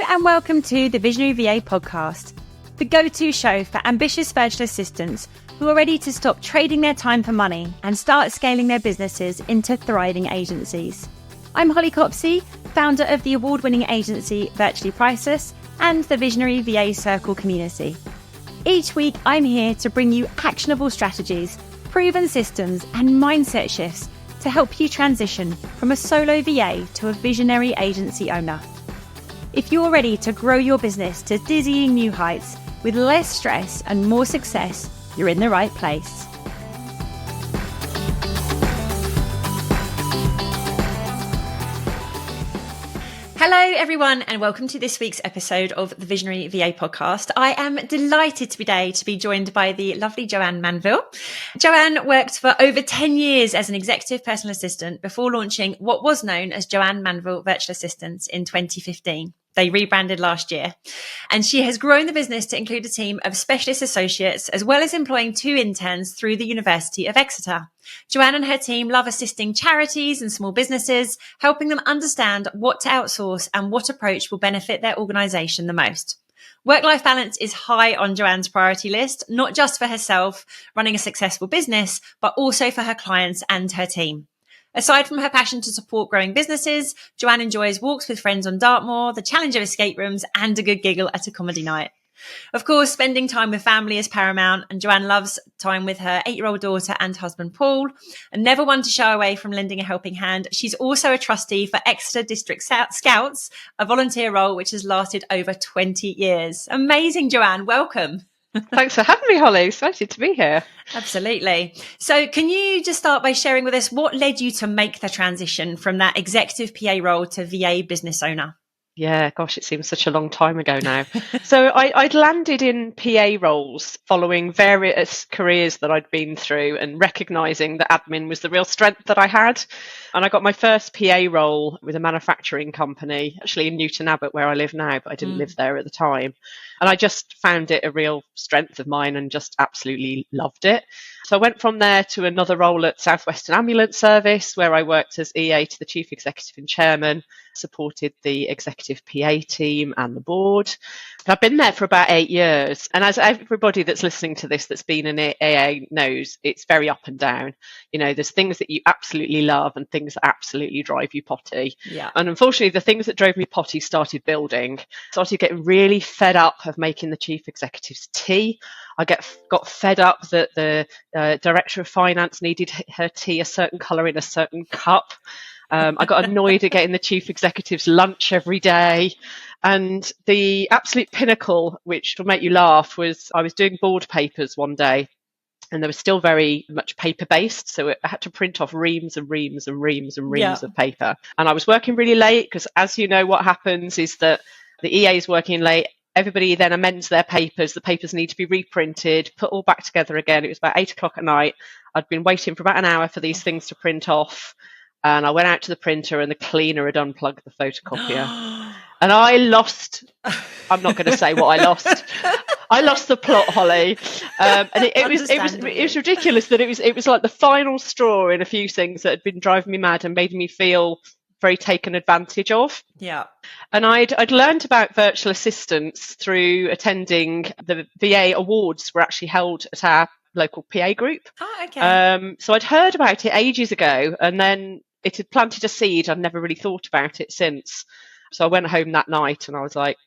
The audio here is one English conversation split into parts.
and welcome to the Visionary VA podcast, the go-to show for ambitious virtual assistants who are ready to stop trading their time for money and start scaling their businesses into thriving agencies. I'm Holly Copsey, founder of the award-winning agency Virtually Priceless and the Visionary VA Circle community. Each week, I'm here to bring you actionable strategies, proven systems, and mindset shifts to help you transition from a solo VA to a visionary agency owner. If you're ready to grow your business to dizzying new heights with less stress and more success, you're in the right place. Hello, everyone, and welcome to this week's episode of the Visionary VA podcast. I am delighted today to be joined by the lovely Joanne Manville. Joanne worked for over 10 years as an executive personal assistant before launching what was known as Joanne Manville Virtual Assistants in 2015. They rebranded last year. And she has grown the business to include a team of specialist associates, as well as employing 2 interns through the University of Exeter. Joanne and her team love assisting charities and small businesses, helping them understand what to outsource and what approach will benefit their organisation the most. Work-life balance is high on Joanne's priority list, not just for herself running a successful business, but also for her clients and her team. Aside from her passion to support growing businesses, Joanne enjoys walks with friends on Dartmoor, the challenge of escape rooms, and a good giggle at a comedy night. Of course, spending time with family is paramount, and Joanne loves time with her 8-year-old daughter and husband, Paul, and never one to shy away from lending a helping hand. She's also a trustee for Exeter District Scouts, a volunteer role which has lasted over 20 years. Amazing, Joanne. Welcome. Thanks for having me, Holly. Excited to be here. Absolutely. So can you just start by sharing with us what led you to make the transition from that executive PA role to VA business owner? Yeah, gosh, it seems such a long time ago now. So I'd landed in PA roles following various careers that I'd been through and recognising that admin was the real strength that I had. And I got my first PA role with a manufacturing company, actually in Newton Abbot, where I live now, but I didn't live there at the time. And I just found it a real strength of mine and just absolutely loved it. So I went from there to another role at South Western Ambulance Service, where I worked as EA to the Chief Executive and Chairman, supported the executive PA team and the board. And I've been there for about 8 years. And as everybody that's listening to this that's been in AA knows, it's very up and down. You know, there's things that you absolutely love and things that absolutely drive you potty. Yeah. And unfortunately, the things that drove me potty started building. Started getting really fed up of making the chief executive's tea. I got fed up that the director of finance needed her tea a certain colour in a certain cup. I got annoyed at getting the chief executive's lunch every day. And the absolute pinnacle, which will make you laugh, was I was doing board papers one day. And they were still very much paper-based, so I had to print off reams and reams and reams and reams of paper. And I was working really late because, as you know, what happens is that the EA is working late. Everybody then amends their papers. The papers need to be reprinted, put all back together again. It was about 8 o'clock at night. I'd been waiting for about an hour for these things to print off. And I went out to the printer and the cleaner had unplugged the photocopier. And I lost, I'm not going to say what I lost. I lost the plot, Holly. And it was ridiculous that it was like the final straw in a few things that had been driving me mad and made me feel very taken advantage of. Yeah. And I'd learned about virtual assistants through attending the VA awards were actually held at our local PA group. Oh, okay. So I'd heard about it ages ago, and then it had planted a seed. I'd never really thought about it since. So I went home that night and I was like,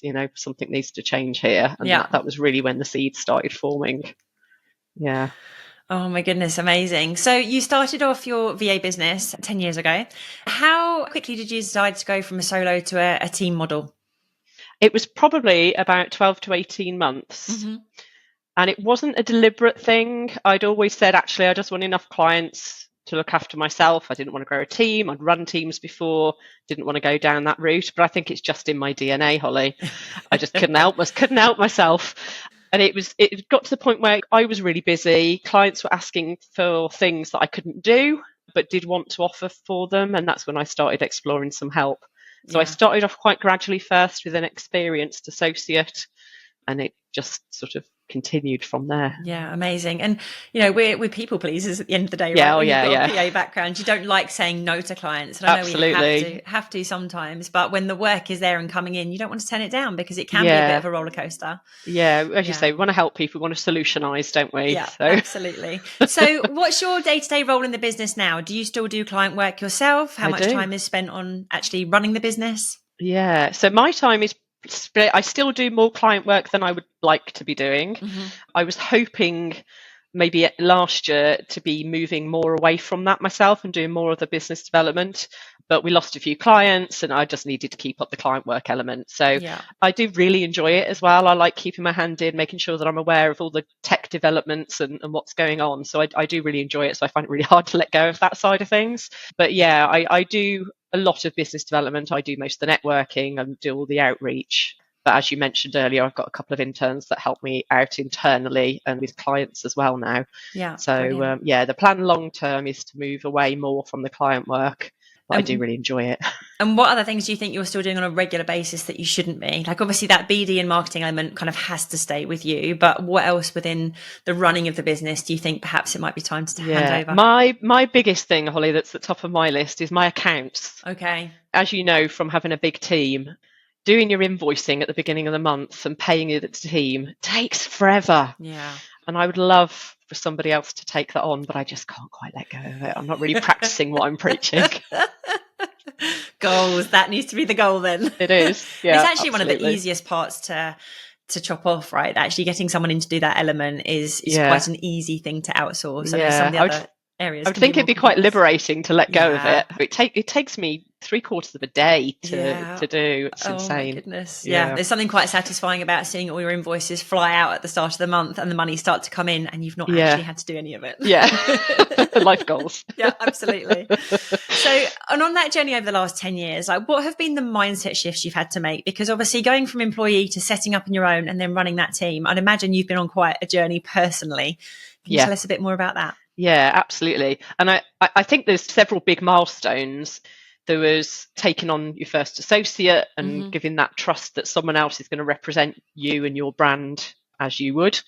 you know, something needs to change here. And that was really when the seed started forming. Yeah. Oh my goodness, amazing. So you started off your VA business 10 years ago. How quickly did you decide to go from a solo to a team model? It was probably about 12 to 18 months. Mm-hmm. And it wasn't a deliberate thing. I'd always said, actually, I just want enough clients to look after myself. I didn't want to grow a team. I'd run teams before, didn't want to go down that route. But I think it's just in my DNA, Holly. I just couldn't help myself. And it got to the point where I was really busy. Clients were asking for things that I couldn't do, but did want to offer for them. And that's when I started exploring some help. So I started off quite gradually first with an experienced associate, and it just sort of continued from there. Yeah, amazing. And we're people pleasers at the end of the day, Yeah, right? When you've got yeah. a PA background, you don't like saying no to clients. And I know Absolutely. we have to sometimes, but when the work is there and coming in, you don't want to turn it down because it can be a bit of a roller coaster. Yeah, as you say, we want to help people, we want to solutionize, don't we? Yeah, absolutely. So what's your day-to-day role in the business now? Do you still do client work yourself? How much time is spent on actually running the business? Yeah, so my time is split. I still do more client work than I would like to be doing. I was hoping maybe last year to be moving more away from that myself and doing more of the business development, but we lost a few clients and I just needed to keep up the client work element. So I do really enjoy it as well. I like keeping my hand in, making sure that I'm aware of all the tech developments and what's going on. So I do really enjoy it. So I find it really hard to let go of that side of things. But yeah, I do a lot of business development. I do most of the networking and do all the outreach. But as you mentioned earlier, I've got a couple of interns that help me out internally and with clients as well now. Yeah. So the plan long term is to move away more from the client work. But I do really enjoy it. And what other things do you think you're still doing on a regular basis that you shouldn't be? Like obviously that BD and marketing element kind of has to stay with you, but what else within the running of the business do you think perhaps it might be time to hand over? My biggest thing, Holly, that's at the top of my list is my accounts. Okay. As you know, from having a big team, doing your invoicing at the beginning of the month and paying it to the team takes forever. Yeah. And I would love for somebody else to take that on, but I just can't quite let go of it. I'm not really practicing what I'm preaching. Goals. That needs to be the goal then. It is. Yeah. It's actually one of the easiest parts to chop off, right? Actually getting someone in to do that element is quite an easy thing to outsource. And some of the other areas. I would think it'd be quite liberating to let go of it. It takes me 3/4 of a day to do. It's insane. My goodness. Yeah. There's something quite satisfying about seeing all your invoices fly out at the start of the month and the money start to come in and you've not actually had to do any of it. Yeah. Life goals. Yeah, absolutely. So, and on that journey over the last 10 years, like what have been the mindset shifts you've had to make? Because obviously going from employee to setting up on your own and then running that team, I'd imagine you've been on quite a journey personally. Can you tell us a bit more about that? Yeah, absolutely. And I think there's several big milestones. There was taking on your first associate and giving that trust that someone else is going to represent you and your brand as you would.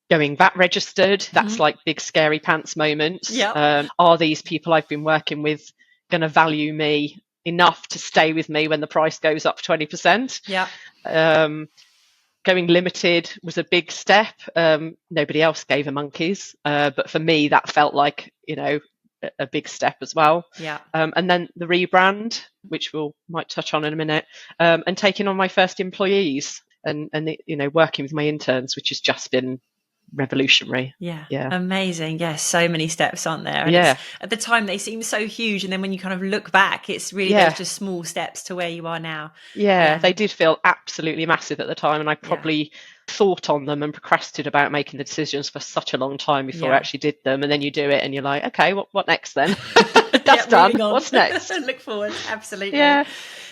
Going VAT registered, that's like big scary pants moments. Yep. Are these people I've been working with going to value me enough to stay with me when the price goes up 20%? Yeah. Going limited was a big step. Nobody else gave a monkeys, but for me that felt like a big step as well. Yeah. And then the rebrand, which might touch on in a minute, and taking on my first employees and working with my interns, which has just been revolutionary. Yeah. Amazing. Yes. So many steps, aren't there? And at the time they seem so huge. And then when you kind of look back, it's really those just small steps to where you are now. Yeah. They did feel absolutely massive at the time. And I probably thought on them and procrastinated about making the decisions for such a long time before I actually did them. And then you do it and you're like, okay, what next then? That's done. What's next? Look forward. Absolutely. Yeah.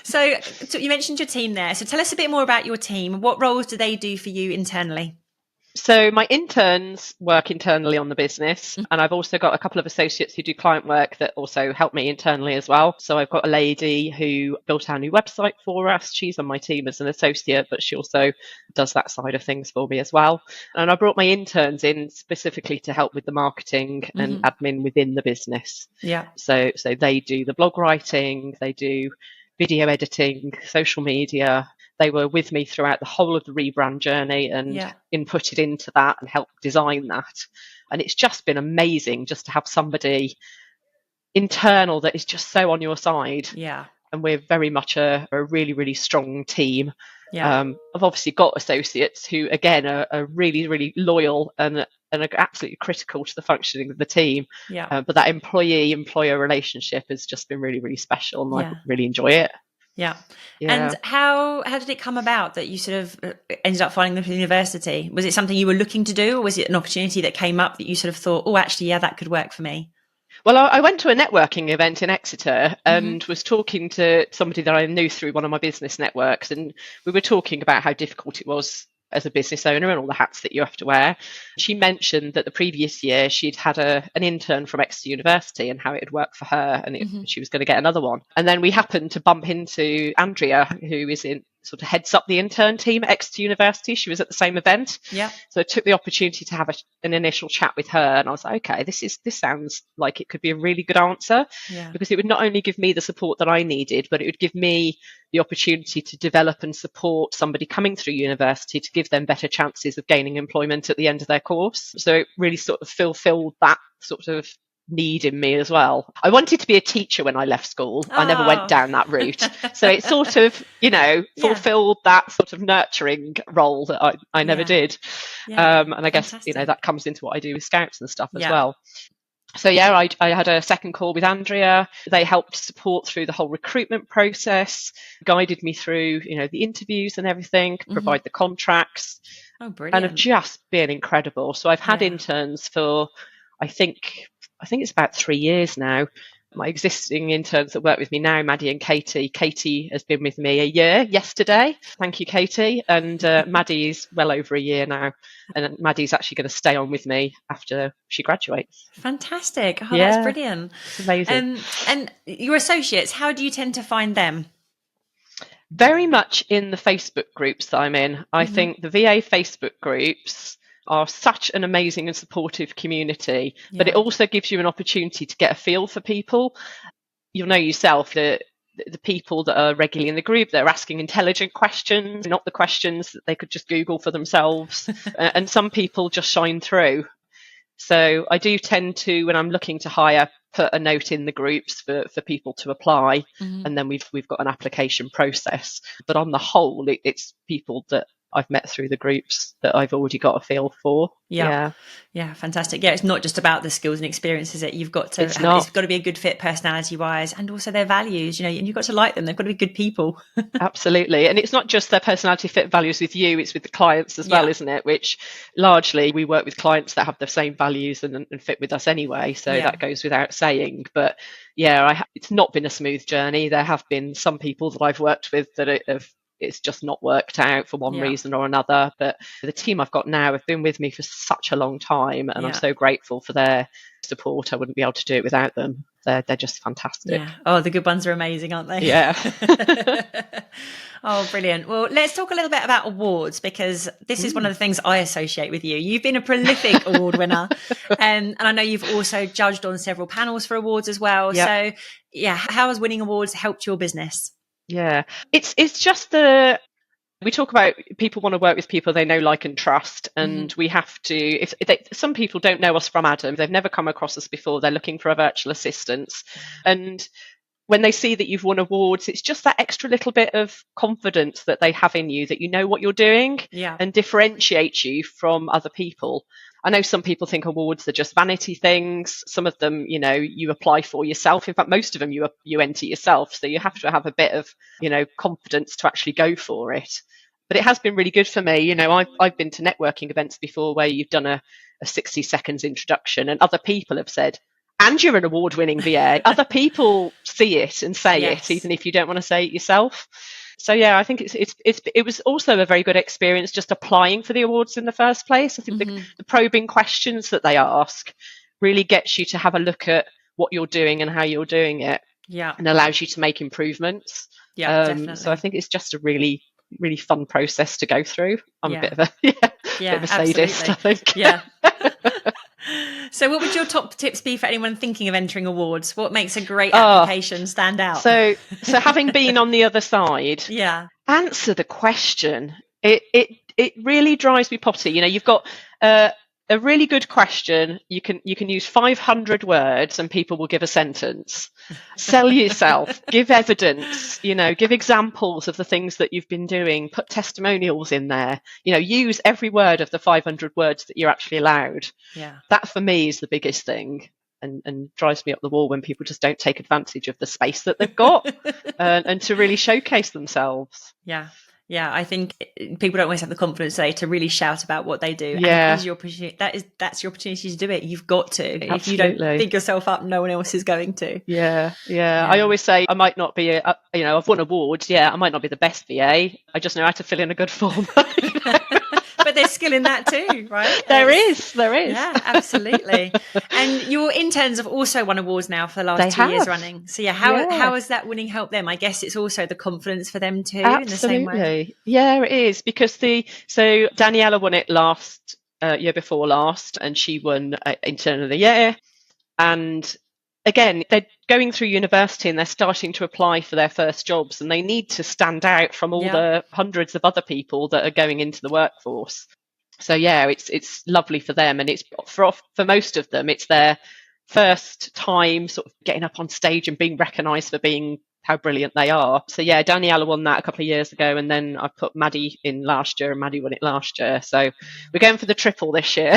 So you mentioned your team there. So tell us a bit more about your team. What roles do they do for you internally? So my interns work internally on the business, and I've also got a couple of associates who do client work that also help me internally as well. So I've got a lady who built our new website for us. She's on my team as an associate, but she also does that side of things for me as well. And I brought my interns in specifically to help with the marketing and admin within the business. Yeah. So they do the blog writing, they do video editing, social media. They were with me throughout the whole of the rebrand journey and inputted into that and helped design that. And it's just been amazing just to have somebody internal that is just so on your side. Yeah. And we're very much a really, really strong team. Yeah. I've obviously got associates who, again, are really, really loyal and are absolutely critical to the functioning of the team. Yeah. But that employee-employer relationship has just been really, really special, and I really enjoy it. Yeah. And how did it come about that you sort of ended up finding them for university? Was it something you were looking to do, or was it an opportunity that came up that you sort of thought, oh, actually, that could work for me? Well, I went to a networking event in Exeter and was talking to somebody that I knew through one of my business networks, and we were talking about how difficult it was as a business owner and all the hats that you have to wear. She mentioned that the previous year she'd had an intern from Exeter University and how it had worked for her, and she was going to get another one. And then we happened to bump into Andrea, who is sort of heads up the intern team at Exeter University. She was at the same event. Yeah. So I took the opportunity to have an initial chat with her, and I was like, okay, this sounds like it could be a really good answer, because it would not only give me the support that I needed, but it would give me the opportunity to develop and support somebody coming through university to give them better chances of gaining employment at the end of their course. So it really sort of fulfilled that sort of need in me as well. I wanted to be a teacher when I left school. I never went down that route. So it sort of, fulfilled that sort of nurturing role that I never did. And I guess, that comes into what I do with Scouts and stuff as well. So I had a second call with Andrea. They helped support through the whole recruitment process, guided me through, the interviews and everything, provide the contracts. Oh, brilliant. And have just been incredible. So I've had interns for, I think it's about 3 years now. My existing interns that work with me now, Maddie and Katie. Katie has been with me a year yesterday. Thank you, Katie. And Maddie's well over a year now. And Maddie's actually going to stay on with me after she graduates. Fantastic. Oh, that's brilliant. It's amazing. And your associates, how do you tend to find them? Very much in the Facebook groups that I'm in. I think the VA Facebook groups are such an amazing and supportive community, but it also gives you an opportunity to get a feel for people. You'll know yourself that the people that are regularly in the group, they're asking intelligent questions, not the questions that they could just Google for themselves. And some people just shine through. So I do tend to, when I'm looking to hire, put a note in the groups for people to apply, and then we've got an application process. But on the whole, it's people that I've met through the groups that I've already got a feel for. Yeah, fantastic. Yeah, it's not just about the skills and experience, is it? You've got to it's got to be a good fit personality wise, and also their values, and you've got to like them. They've got to be good people. Absolutely. And it's not just their personality fit values with you, it's with the clients as well, isn't it? Which largely we work with clients that have the same values and fit with us anyway. So that goes without saying. But it's not been a smooth journey. There have been some people that I've worked with that it's just not worked out for one reason or another. But the team I've got now have been with me for such a long time, and I'm so grateful for their support. I wouldn't be able to do it without them. They're just fantastic. Yeah. Oh, the good ones are amazing, aren't they? Yeah. Oh, brilliant. Well, let's talk a little bit about awards, because this is one of the things I associate with you. You've been a prolific award winner, and I know you've also judged on several panels for awards as well. Yep. So how has winning awards helped your business? Yeah, it's just we talk about people want to work with people they know, like, and trust, and we have to. Some people don't know us from Adam, they've never come across us before. They're looking for a virtual assistant, and when they see that you've won awards, it's just that extra little bit of confidence that they have in you, that you know what you're doing, and differentiates you from other people. I know some people think awards are just vanity things. Some of them, you apply for yourself. In fact, most of them you enter yourself. So you have to have a bit of, confidence to actually go for it. But it has been really good for me. I've been to networking events before where you've done a 60 seconds introduction, and other people have said, and you're an award-winning VA. Other people see it and say it, even if you don't want to say it yourself. So I think it was also a very good experience just applying for the awards in the first place. I think the probing questions that they ask really gets you to have a look at what you're doing and how you're doing it, and allows you to make improvements. Definitely. So I think it's just a really, really fun process to go through. I'm a bit of a bit of a sadist, I think. Yeah. So what would your top tips be for anyone thinking of entering awards? What makes a great application stand out? So having been on the other side, answer the question. It really drives me potty. You've got a really good question. You can use 500 words and people will give a sentence. Sell yourself, give evidence, give examples of the things that you've been doing, put testimonials in there, use every word of the 500 words that you're actually allowed. That for me is the biggest thing, and drives me up the wall when people just don't take advantage of the space that they've got and to really showcase themselves. Yeah, I think people don't always have the confidence to really shout about what they do. Yeah. And that's your opportunity to do it. You've got to. Absolutely. If you don't think yourself up, no one else is going to. Yeah. I always say I might not be, I've won awards. I might not be the best VA. I just know how to fill in a good form. But but there's skill in that too, right? There is. Yeah, absolutely. And your interns have also won awards now for the last They 2 years have. running. So yeah, Yeah. how has that winning helped them? I guess it's also the confidence for them too, in the same way. Absolutely. Yeah, it is, because so Daniela won it last year before last, and she won intern of the year. And again, they're going through university and they're starting to apply for their first jobs, and they need to stand out from all the hundreds of other people that are going into the workforce. So yeah, it's lovely for them, and it's for most of them, it's their first time sort of getting up on stage and being recognised for being how brilliant they are. So yeah, Daniela won that a couple of years ago, and then I put Maddie in last year, and Maddie won it last year. So we're going for the triple this year.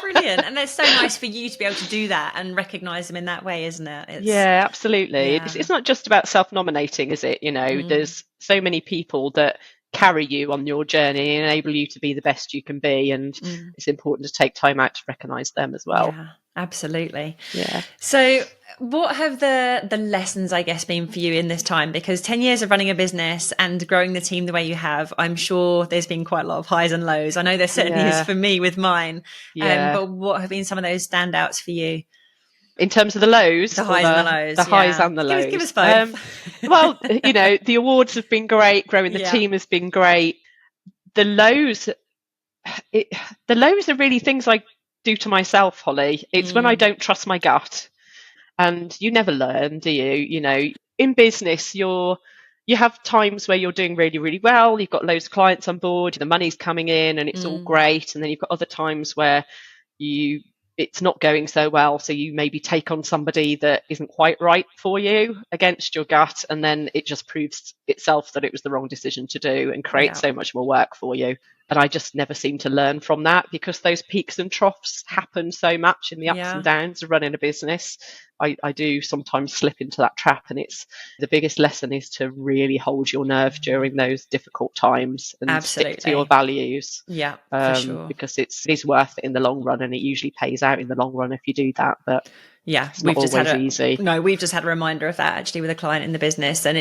Brilliant. And it's so nice for you to be able to do that and recognise them in that way, isn't it? Yeah, absolutely. Yeah. It's not just about self-nominating, is it? There's so many people that carry you on your journey and enable you to be the best you can be, and it's important to take time out to recognise them as well. Yeah, absolutely. Yeah. So what have the lessons, I guess, been for you in this time? Because 10 years of running a business and growing the team the way you have, I'm sure there's been quite a lot of highs and lows. I know there certainly is for me with mine. But what have been some of those standouts for you? In terms of the lows? The highs and the lows. The highs and the lows. Give us both. Well, the awards have been great. Growing the team has been great. The lows are really things I do to myself, Holly. It's when I don't trust my gut. And you never learn, do you? In business, you have times where you're doing really, really well. You've got loads of clients on board. The money's coming in and it's all great. And then you've got other times where it's not going so well. So you maybe take on somebody that isn't quite right for you against your gut. And then it just proves itself that it was the wrong decision to do and creates so much more work for you. And I just never seem to learn from that, because those peaks and troughs happen so much in the ups and downs of running a business. I do sometimes slip into that trap, and it's the biggest lesson is to really hold your nerve during those difficult times and stick to your values. Yeah, for sure. Because it is worth it in the long run, and it usually pays out in the long run if you do that. But yeah, we've just had easy. No, we've just had a reminder of that actually with a client in the business, and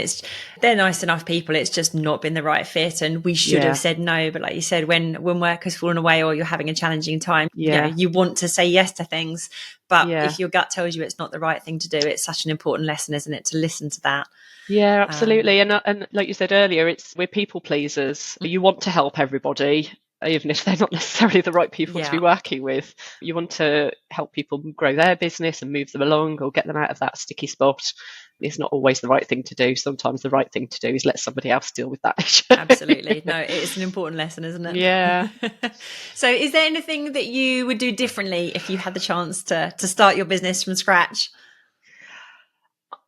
they're nice enough people. It's just not been the right fit, and we should have said no. But like you said, when work has fallen away or you're having a challenging time, you want to say yes to things. But if your gut tells you it's not the right thing to do, it's such an important lesson, isn't it, to listen to that? Yeah, absolutely. And like you said earlier, we're people pleasers. You want to help everybody, even if they're not necessarily the right people to be working with. You want to help people grow their business and move them along or get them out of that sticky spot. It's not always the right thing to do. Sometimes the right thing to do is let somebody else deal with that issue. Absolutely. No, it's an important lesson, isn't it? Yeah. So is there anything that you would do differently if you had the chance to start your business from scratch?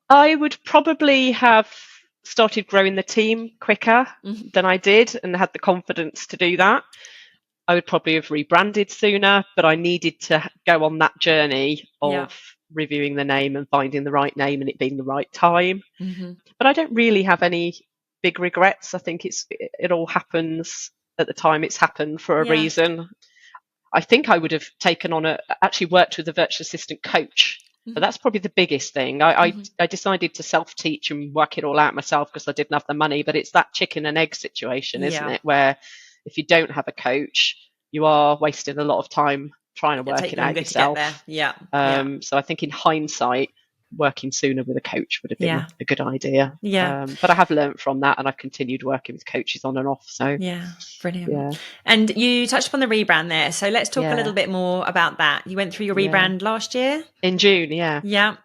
I would probably have started growing the team quicker than I did and had the confidence to do that. I would probably have rebranded sooner, but I needed to go on that journey of reviewing the name and finding the right name and it being the right time. But I don't really have any big regrets. I think it all happens at the time it's happened for a reason. I think I would have taken on actually worked with a virtual assistant coach. But that's probably the biggest thing. I decided to self-teach and work it all out myself because I didn't have the money. But it's that chicken and egg situation, isn't it? Where if you don't have a coach, you are wasting a lot of time trying to work it out yourself. So I think in hindsight, working sooner with a coach would have been a good idea. But I have learned from that, and I've continued working with coaches on and off. So brilliant. And you touched upon the rebrand there, so let's talk a little bit more about that. You went through your rebrand last year in June.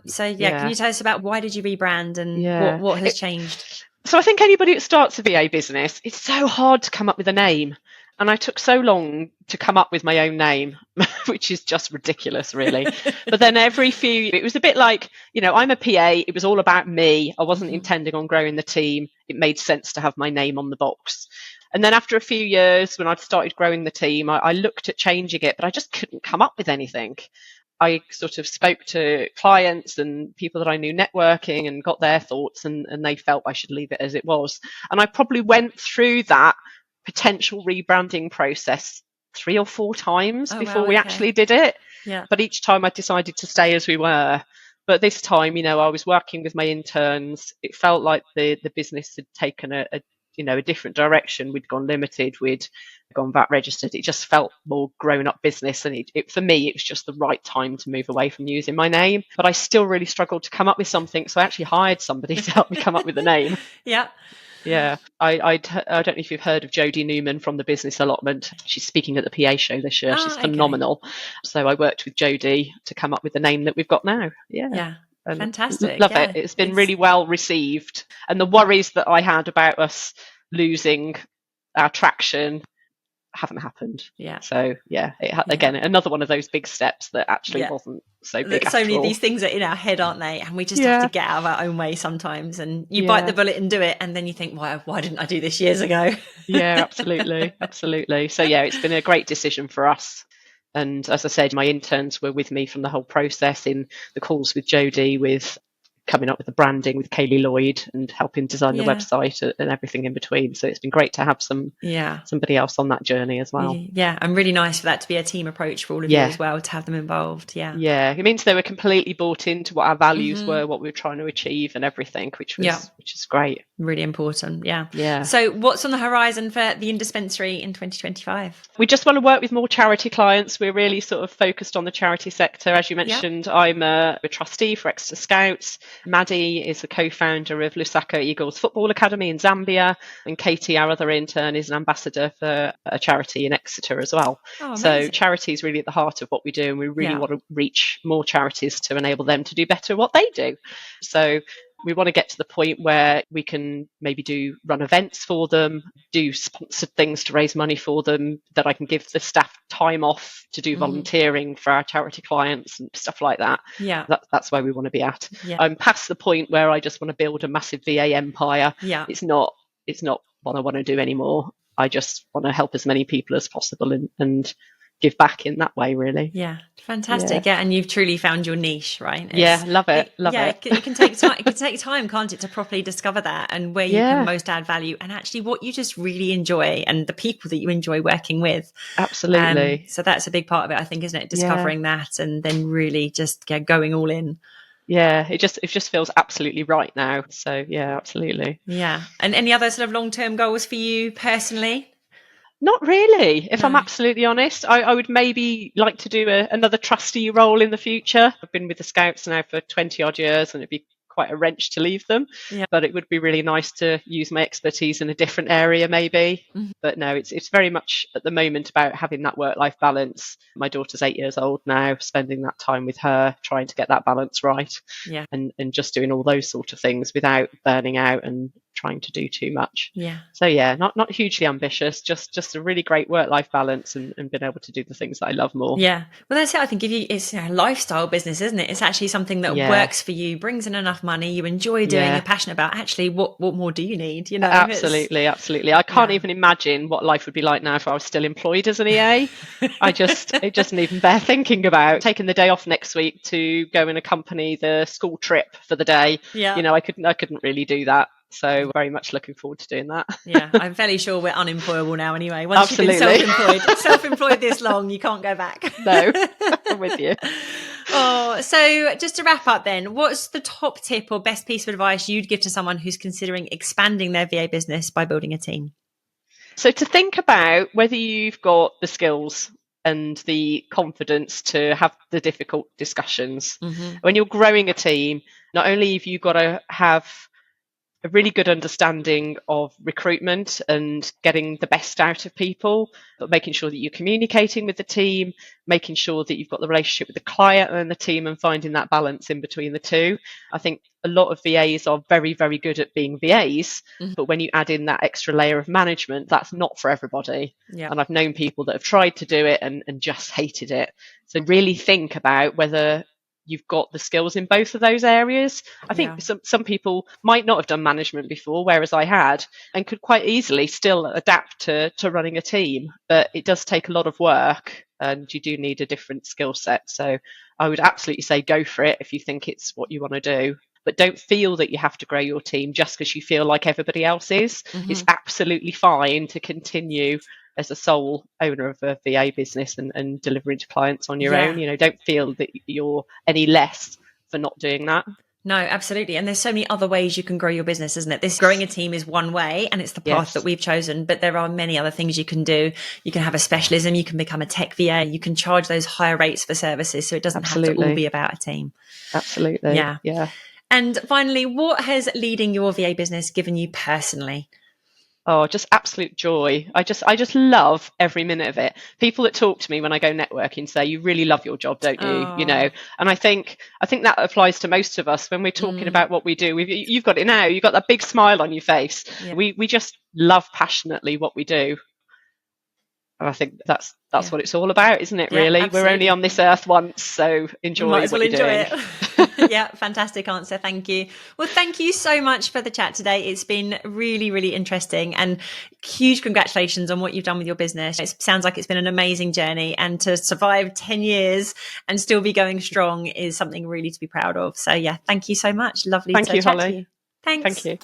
So can you tell us about why did you rebrand and what has changed? So I think anybody that starts a VA business, it's so hard to come up with a name. And I took so long to come up with my own name, which is just ridiculous, really. But then it was a bit like, I'm a PA. It was all about me. I wasn't intending on growing the team. It made sense to have my name on the box. And then after a few years, when I'd started growing the team, I looked at changing it, but I just couldn't come up with anything. I sort of spoke to clients and people that I knew networking and got their thoughts, and they felt I should leave it as it was. And I probably went through that potential rebranding process 3 or 4 times before we actually did it. But each time I decided to stay as we were. But this time, I was working with my interns. It felt like the business had taken a a different direction. We'd gone limited, we'd gone VAT registered. It just felt more grown up business. And for me, it was just the right time to move away from using my name. But I still really struggled to come up with something. So I actually hired somebody to help me come up with the name. Yeah. Yeah, I don't know if you've heard of Jodie Newman from the Business Allotment. She's speaking at the PA show this year. She's phenomenal. So I worked with Jodie to come up with the name that we've got now. Yeah. And fantastic. Love it. It's been really well received. And the worries that I had about us losing our traction haven't happened. Yeah. So again, another one of those big steps that actually wasn't so big. So many of these things are in our head, aren't they? And we just have to get out of our own way sometimes. And you bite the bullet and do it, and then you think, why didn't I do this years ago? Yeah, absolutely. So it's been a great decision for us. And as I said, my interns were with me from the whole process, in the calls with Jodie, with coming up with the branding with Kaylee Lloyd, and helping design the website and everything in between. So it's been great to have somebody else on that journey as well. Yeah, and really nice for that to be a team approach for all of you as well, to have them involved. Yeah, it means they were completely bought into what our values were, what we were trying to achieve and everything, which is great. Really important. Yeah. So what's on the horizon for the Indispensary in 2025? We just want to work with more charity clients. We're really sort of focused on the charity sector. As you mentioned, I'm a trustee for Exeter Scouts. Maddie is the co-founder of Lusaka Eagles Football Academy in Zambia, and Katie, our other intern, is an ambassador for a charity in Exeter as well. So charity is really at the heart of what we do, and we really want to reach more charities to enable them to do better what they do. So we want to get to the point where we can maybe run events for them, do sponsored things to raise money for them, that I can give the staff time off to do volunteering for our charity clients and stuff like that. Yeah. That's where we want to be at. Yeah. I'm past the point where I just want to build a massive VA empire. Yeah. It's not what I want to do anymore. I just want to help as many people as possible and give back in that way, really. Yeah, fantastic. Yeah, and you've truly found your niche, right? Love it. It can take time. It can take time, can't it, to properly discover that and where you can most add value, and actually what you just really enjoy and the people that you enjoy working with. Absolutely. So that's a big part of it, I think, isn't it? Discovering that and then really just going all in. Yeah, it just feels absolutely right now. So yeah, absolutely. Yeah. And any other sort of long-term goals for you personally? Not really, if I'm absolutely honest. I would maybe like to do another trustee role in the future. I've been with the Scouts now for 20 odd years, and it'd be quite a wrench to leave them. Yeah. But it would be really nice to use my expertise in a different area maybe. But no, it's very much at the moment about having that work-life balance. My daughter's 8 years old now, spending that time with her, trying to get that balance right. Yeah. And just doing all those sort of things without burning out and trying to do too much. Yeah. So not hugely ambitious, just a really great work-life balance and being able to do the things that I love more. Yeah. Well, that's it. I think it's a lifestyle business, isn't it? It's actually something that works for you, brings in enough money, you enjoy doing, you're passionate about. Actually, what more do you need? Absolutely. I can't even imagine what life would be like now if I was still employed as an EA. It doesn't even bear thinking about. Taking the day off next week to go and accompany the school trip for the day. Yeah. I couldn't really do that. So very much looking forward to doing that. Yeah, I'm fairly sure we're unemployable now anyway. Once you've been self-employed this long, you can't go back. No, I'm with you. So just to wrap up then, what's the top tip or best piece of advice you'd give to someone who's considering expanding their VA business by building a team? So to think about whether you've got the skills and the confidence to have the difficult discussions. When you're growing a team, not only have you got to have a really good understanding of recruitment and getting the best out of people, but making sure that you're communicating with the team, making sure that you've got the relationship with the client and the team, and finding that balance in between the two. I think a lot of VAs are very, very good at being VAs, but when you add in that extra layer of management, that's not for everybody. Yeah. And I've known people that have tried to do it and just hated it. So really think about whether you've got the skills in both of those areas. I think some people might not have done management before, whereas I had, and could quite easily still adapt to running a team. But it does take a lot of work, and you do need a different skill set. So I would absolutely say go for it if you think it's what you want to do. But don't feel that you have to grow your team just because you feel like everybody else is. It's absolutely fine to continue as a sole owner of a VA business and delivering to clients on your own. Don't feel that you're any less for not doing that. No, absolutely. And there's so many other ways you can grow your business, isn't it? This growing a team is one way, and it's the path that we've chosen, but there are many other things you can do. You can have a specialism, you can become a tech VA, you can charge those higher rates for services. So it doesn't have to all be about a team. Absolutely. Yeah. And finally, what has leading your VA business given you personally? Oh, just absolute joy. I just love every minute of it. People that talk to me when I go networking say, you really love your job, don't you? You know, and I think that applies to most of us when we're talking about what we do. You've got it now. You've got that big smile on your face. Yeah. We just love passionately what we do. And I think that's what it's all about, isn't it, really? We're only on this earth once, so enjoy what you're doing. Yeah, fantastic answer. Thank you. Well, thank you so much for the chat today. It's been really, really interesting, and huge congratulations on what you've done with your business. It sounds like it's been an amazing journey, and to survive 10 years and still be going strong is something really to be proud of. So yeah, thank you so much. Lovely to chat to you. Thanks. Thank you.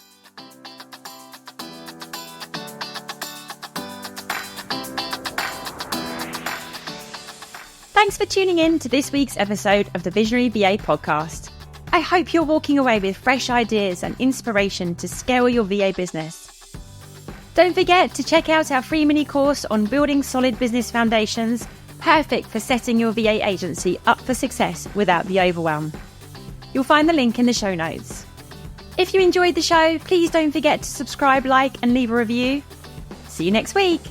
Thanks for tuning in to this week's episode of the Visionary VA podcast. I hope you're walking away with fresh ideas and inspiration to scale your VA business. Don't forget to check out our free mini course on building solid business foundations, perfect for setting your VA agency up for success without the overwhelm. You'll find the link in the show notes. If you enjoyed the show, please don't forget to subscribe, like, and leave a review. See you next week.